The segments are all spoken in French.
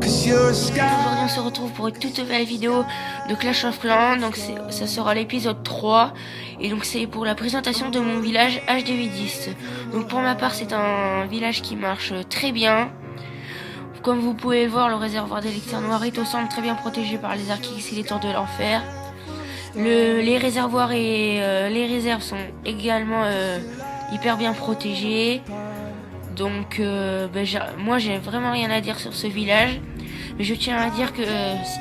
Aujourd'hui on se retrouve pour une toute nouvelle vidéo de Clash of Clans. Donc ça sera l'épisode 3. Et donc c'est pour la présentation de mon village HDV10. Donc pour ma part c'est un village qui marche très bien. Comme vous pouvez le voir, le réservoir d'élixir noir est au centre, très bien protégé par les Archix et les tours de l'enfer. Les réservoirs et les réserves sont également hyper bien protégés. Donc moi j'ai vraiment rien à dire sur ce village. Mais je tiens à dire que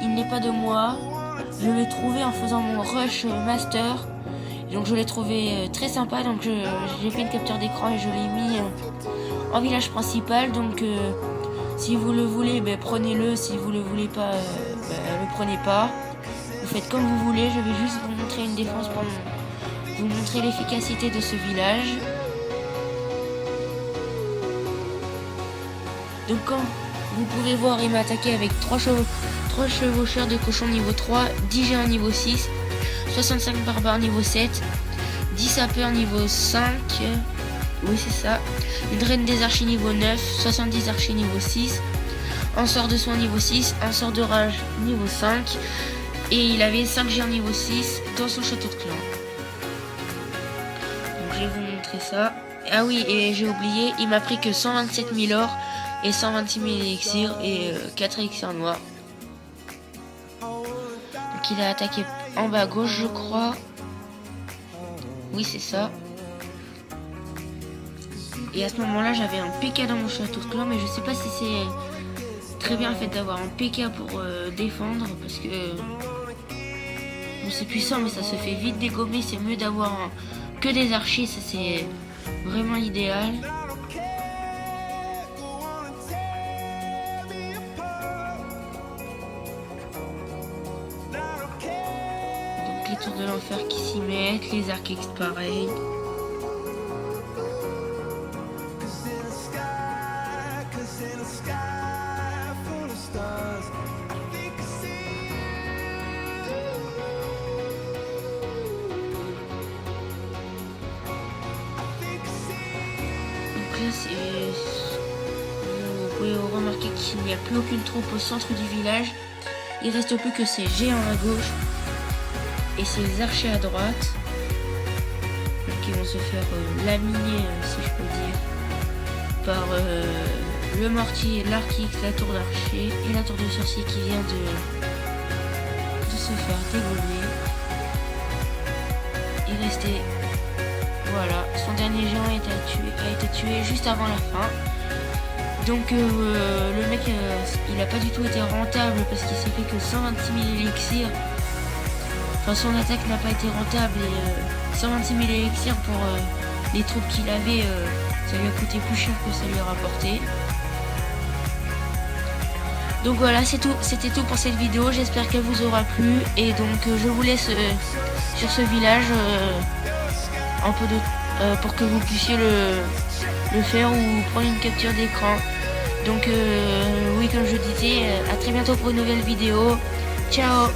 il n'est pas de moi. Je l'ai trouvé en faisant mon rush master. Donc je l'ai trouvé très sympa. Donc j'ai fait une capture d'écran et je l'ai mis en village principal. Donc si vous le voulez, prenez-le. Si vous le voulez pas, le prenez pas. Vous faites comme vous voulez. Je vais juste vous montrer une défense pour vous montrer l'efficacité de ce village. Donc comme vous pouvez voir, il m'a attaqué avec 3 chevaucheurs de cochon niveau 3, 10 géants niveau 6, 65 barbares niveau 7, 10 sapeurs niveau 5, oui c'est ça, une reine des archers niveau 9, 70 archers niveau 6, un sort de soin niveau 6, un sort de rage niveau 5, et il avait 5 géants niveau 6 dans son château de clan. Donc je vais vous montrer ça. Ah oui, et j'ai oublié, il m'a pris que 127 000 or et 126 000 élixirs et 4 élixirs noirs. Donc il a attaqué en bas à gauche je crois. Oui c'est ça. Et à ce moment là j'avais un PK dans mon château de clan, mais je sais pas si c'est très bien fait d'avoir un PK pour défendre, parce que bon, c'est puissant mais ça se fait vite dégommer. C'est mieux d'avoir que des archers, ça c'est vraiment idéal. Les tours de l'enfer qui s'y mettent, les Archix pareil. Donc là vous pouvez remarquer qu'il n'y a plus aucune troupe au centre du village. Il reste plus que ces géants à gauche et ces archers à droite qui vont se faire laminer, si je peux dire, par le mortier, l'Archix, la tour d'archer et la tour de sorcier qui vient de se faire dégommer. Il restait, voilà, son dernier géant a été tué juste avant la fin. Donc le mec il a pas du tout été rentable parce qu'il s'est fait que 126 000 élixirs. Enfin, son attaque n'a pas été rentable et 126 000 élixirs pour les troupes qu'il avait, ça lui a coûté plus cher que ça lui a rapporté. Donc voilà, c'était tout pour cette vidéo, j'espère qu'elle vous aura plu. Et donc je vous laisse sur ce village un peu pour que vous puissiez le faire ou prendre une capture d'écran. Donc oui, comme je disais, à très bientôt pour une nouvelle vidéo. Ciao.